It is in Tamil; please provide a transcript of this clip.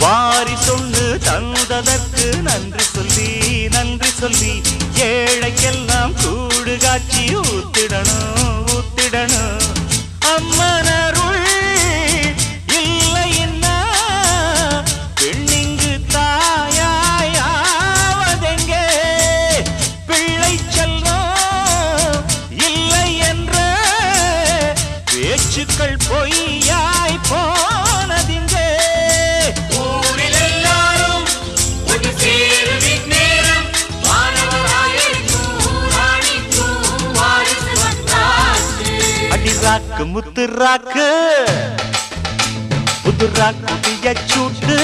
வாரி சொல்லு தந்ததற்கு நன்றி சொல்லி நன்றி சொல்லி ஏழைக்கெல்லாம் கூடு காட்சி ஊத்திடணும் ஊத்திடணும் அம்மனருள் இல்லைன்னா பெண்ணிங்கு தாயாவதெங்கே பிள்ளை செல்வம் இல்லை என்ற பேச்சுக்கள் பொய்யாய் போனதிங்கே ஊரில் எல்லாரும் ஒரு சேருவின் நேரம் வானவராயிருக்கும் ராணிக்கும் வாரிசு வந்தாச்சு. அடி ராக்கு முத்து ராக்கு புது ராக்கு சூட்டு